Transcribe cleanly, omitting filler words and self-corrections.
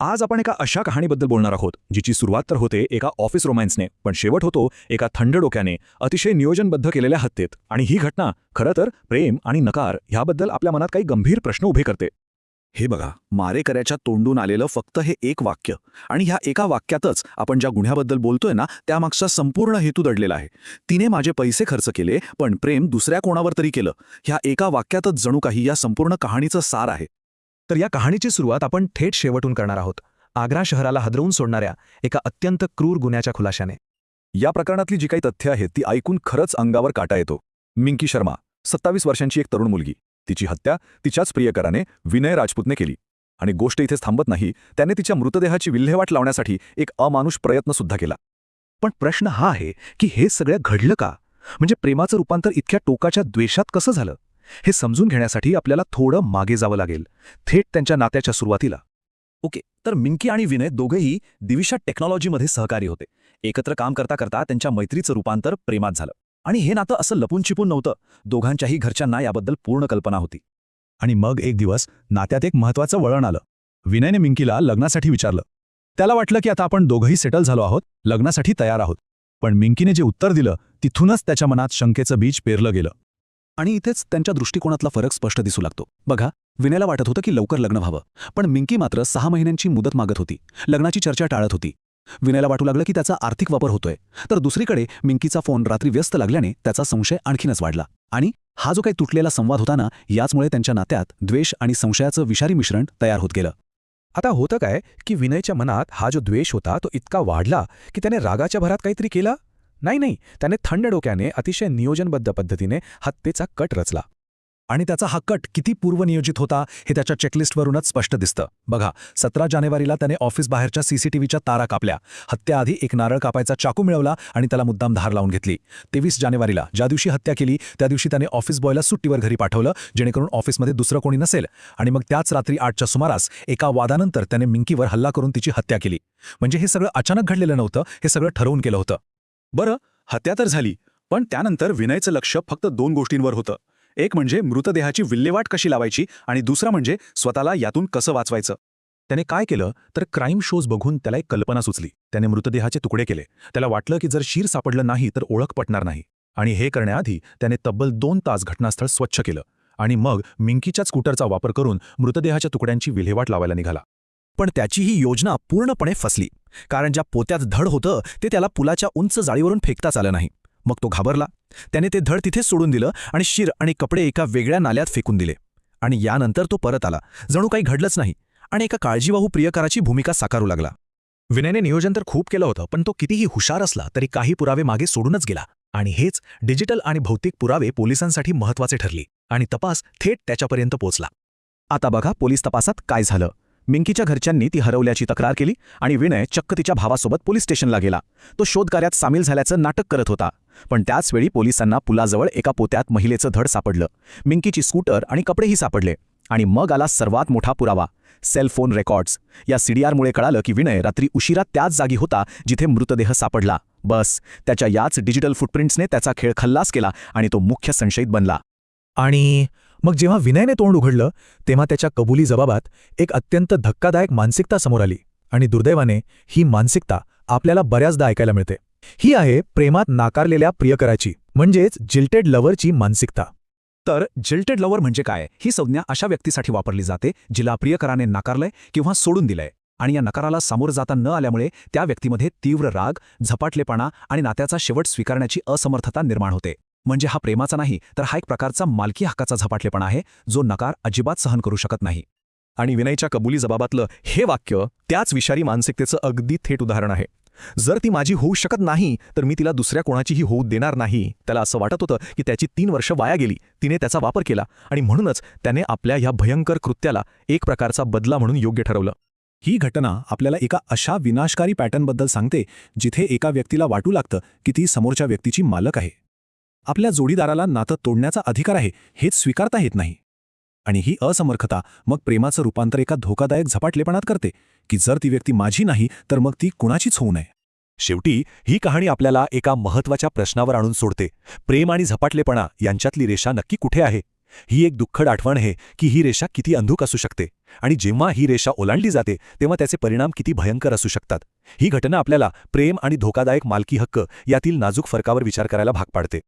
आज आपण एका अशा कहाणीबद्दल बोलणार आहोत जिची सुरुवात तर होते एका ऑफिस रोमॅन्सने, पण शेवट होतो एका थंड डोक्याने अतिशय नियोजनबद्ध केलेल्या हत्येत. आणि ही घटना खरं तर प्रेम आणि नकार ह्याबद्दल आपल्या मनात काही गंभीर प्रश्न उभे करते. हे बघा, मारेकऱ्याच्या तोंडून आलेलं फक्त हे एक वाक्य, आणि ह्या एका वाक्यातच आपण ज्या गुन्ह्याबद्दल बोलतोय ना त्यामागचा संपूर्ण हेतू दडलेला आहे. तिने माझे पैसे खर्च केले, पण प्रेम दुसऱ्या कोणावर तरी केलं. ह्या एका वाक्यातच जणू काही या संपूर्ण कहाणीचं सार आहे. तर या कहाणीची सुरुवात आपण थेट शेवटून करणार आहोत, आग्रा शहराला हादरवून सोडणाऱ्या एका अत्यंत क्रूर गुन्ह्याच्या खुलाशाने. या प्रकरणातली जी काही तथ्य आहेत ती ऐकून खरंच अंगावर काटा येतो. मिंकी शर्मा, 27 वर्षांची एक तरुण मुलगी. तिची हत्या तिच्याच प्रियकराने विनय राजपूतने केली. आणि गोष्ट इथेच थांबत नाही, त्याने तिच्या मृतदेहाची विल्हेवाट लावण्यासाठी एक अमानुष प्रयत्न सुद्धा केला. पण प्रश्न हा आहे की हे सगळं घडलं का? म्हणजे प्रेमाचं रूपांतर इतक्या टोकाच्या द्वेषात कसं झालं? हे समजून घेण्यासाठी आपल्याला थोडं मागे जावं लागेल, थेट त्यांच्या नात्याच्या सुरुवातीला. ओके, तर मिंकी आणि विनय दोघेही दिविशा टेक्नॉलॉजीमध्ये सहकारी होते. एकत्र काम करता करता त्यांच्या मैत्रीचं रूपांतर प्रेमात झालं. आणि हे नातं असं लपून छिपून नव्हतं. दोघांच्याही घरच्यांना याबद्दल पूर्ण कल्पना होती. आणि मग एक दिवस नात्यात एक महत्त्वाचं वळण आलं. विनयने मिंकीला लग्नासाठी विचारलं. त्याला वाटलं की आता आपण दोघंही सेटल झालो आहोत, लग्नासाठी तयार आहोत. पण मिंकीने जे उत्तर दिलं तिथूनच त्याच्या मनात शंकेचं बीज पेरलं गेलं. आणि इथेच त्यांच्या दृष्टिकोनातला फरक स्पष्ट दिसू लागतो. बघा, विनयला वाटत होतं की लवकर लग्न व्हावं, पण मिंकी मात्र 6 महिन्यांची मुदत मागत होती. लग्नाची चर्चा टाळत होती. विनयला वाटू लागलं की त्याचा आर्थिक वापर होतोय. तर दुसरीकडे मिंकीचा फोन रात्री व्यस्त लागल्याने त्याचा संशय आणखीनच वाढला. आणि हा जो काही तुटलेला संवाद होता ना, याचमुळे त्यांच्या नात्यात द्वेष आणि संशयाचं विषारी मिश्रण तयार होत गेलं. आता होतं काय की विनयच्या मनात हा जो द्वेष होता तो इतका वाढला की त्याने रागाच्या भरात काहीतरी केलं. नाही, त्याने थंड डोक्याने अतिशय नियोजनबद्ध पद्धतीने हत्येचा कट रचला. आणि त्याचा हा कट किती पूर्वनियोजित होता हे त्याच्या चेकलिस्टवरूनच स्पष्ट दिसतं. बघा, 17 जानेवारीला त्याने ऑफिस बाहेरच्या सीसीटीव्हीच्या तारा कापल्या. हत्याआधी एक नारळ कापायचा चाकू मिळवला आणि त्याला मुद्दाम धार लावून घेतली. 23 जानेवारीला ज्या दिवशी हत्या केली त्या दिवशी त्याने ऑफिस बॉयला सुट्टीवर घरी पाठवलं, जेणेकरून ऑफिसमध्ये दुसरं कोणी नसेल. आणि मग त्याच रात्री 8च्या सुमारास एका वादानंतर त्याने मिंकीवर हल्ला करून तिची हत्या केली. म्हणजे हे सगळं अचानक घडलेलं नव्हतं, हे सगळं ठरवून केलं होतं. बरं, हत्या तर झाली, पण त्यानंतर विनयचं लक्ष फक्त 2 गोष्टींवर होतं. एक म्हणजे मृतदेहाची विल्हेवाट कशी लावायची, आणि दुसरं म्हणजे स्वतःला यातून कसं वाचवायचं. त्याने काय केलं तर क्राईम शोज बघून त्याला एक कल्पना सुचली. त्याने मृतदेहाचे तुकडे केले. त्याला वाटलं की जर शीर सापडलं नाही तर ओळख पटणार नाही. आणि हे करण्याआधी त्याने तब्बल 2 तास घटनास्थळ स्वच्छ केलं. आणि मग मिंकीच्या स्कूटरचा वापर करून मृतदेहाच्या तुकड्यांची विल्हेवाट लावायला निघाला. पण त्याची ही योजना पूर्णपणे फसली, कारण ज्या पोत्यात धड होतं ते त्याला पुलाच्या उंच जाळीवरून फेकताच आलं नाही. मग तो घाबरला. त्याने ते धड तिथेच सोडून दिलं आणि शीर आणि कपडे एका वेगळ्या नाल्यात फेकून दिले. आणि यानंतर तो परत आला, जणू काही घडलंच नाही, आणि एका काळजीवाहू प्रियकराची भूमिका साकारू लागला. विनयने नियोजन तर खूप केलं होतं, पण तो कितीही हुशार असला तरी काही पुरावे मागे सोडूनच गेला. आणि हेच डिजिटल आणि भौतिक पुरावे पोलिसांसाठी महत्त्वाचे ठरले. आणि तपास थेट त्याच्यापर्यंत पोचला. आता बघा पोलीस तपासात काय झालं. मिंकीच्या घरच्यांनी ती हरवल्याची तक्रार केली आणि विनय चक्क तिच्या भावासोबत पोलीस स्टेशनला गेला. तो शोधकार्यात सामील झाल्याचं नाटक करत होता. पण त्याचवेळी पोलिसांना पुलाजवळ एका पोत्यात महिलेचं धड सापडलं. मिंकीची स्कूटर आणि कपडेही सापडले. आणि मग आला सर्वात मोठा पुरावा, सेल फोन रेकॉर्ड्स. या सीडीआरमुळे कळालं की विनय रात्री उशिरा त्याच जागी होता जिथे मृतदेह सापडला. बस, त्याच्या याच डिजिटल फुटप्रिंट्सने त्याचा खेळ खल्लास केला आणि तो मुख्य संशयित बनला. आणि मग जेव्हा विनयने तोंड उघडलं तेव्हा त्याच्या कबुली जबाबात एक अत्यंत धक्कादायक मानसिकता समोर आली. आणि दुर्दैवाने ही मानसिकता आपल्याला बऱ्याचदा ऐकायला मिळते. ही आहे प्रेमात नाकारलेल्या प्रियकराची, म्हणजेच जिल्टेड लव्हरची मानसिकता. तर जिल्टेड लव्हर म्हणजे काय? ही संज्ञा अशा व्यक्तीसाठी वापरली जाते जिला प्रियकराने नाकारलंय किंवा सोडून दिलंय. आणि या नकाराला सामोरं जाता न आल्यामुळे त्या व्यक्तीमध्ये तीव्र राग, झपाटलेपणा आणि नात्याचा शेवट स्वीकारण्याची असमर्थता निर्माण होते. म्हणजे हा प्रेमाचा नाही, तर हा एक प्रकारचा मालकी हक्काचा झपाटलेपणा आहे जो नकार अजिबात सहन करू शकत नाही. आणि विनयच्या कबुली जबाबातलं हे वाक्य त्याच विषारी मानसिकतेचं अगदी थेट उदाहरण आहे. जर ती माझी होऊ शकत नाही तर मी तिला दुसऱ्या कोणाचीही होऊ देणार नाही. त्याला असं वाटत होतं की त्याची 3 वर्ष वाया गेली, तिने त्याचा वापर केला, आणि म्हणूनच त्याने आपल्या ह्या भयंकर कृत्याला एक प्रकारचा बदला म्हणून योग्य ठरवलं. ही घटना आपल्याला एका अशा विनाशकारी पॅटर्नबद्दल सांगते जिथे एका व्यक्तीला वाटू लागतं की ती समोरच्या व्यक्तीची मालक आहे. आपल्या जोडीदाराला नातं तोडण्याचा अधिकार आहे हेच स्वीकारता येत नाही. आणि ही असमर्थता मग प्रेमाचं रूपांतर एका धोकादायक झपाटलेपणात करते की जर ती व्यक्ती माझी नाही तर मग ती कुणाचीच होऊ नये. शेवटी ही कहाणी आपल्याला एका महत्त्वाच्या प्रश्नावर आणून सोडते. प्रेम आणि झपाटलेपणा यांच्यातली रेषा नक्की कुठे आहे? ही एक दुःखद आठवण आहे की ही रेषा किती अंधुक असू शकते आणि जेव्हा ही रेषा ओलांडली जाते तेव्हा त्याचे परिणाम किती भयंकर असू शकतात. ही घटना आपल्याला प्रेम आणि धोकादायक मालकी हक्क यातील नाजूक फरकावर विचार करायला भाग पाडते.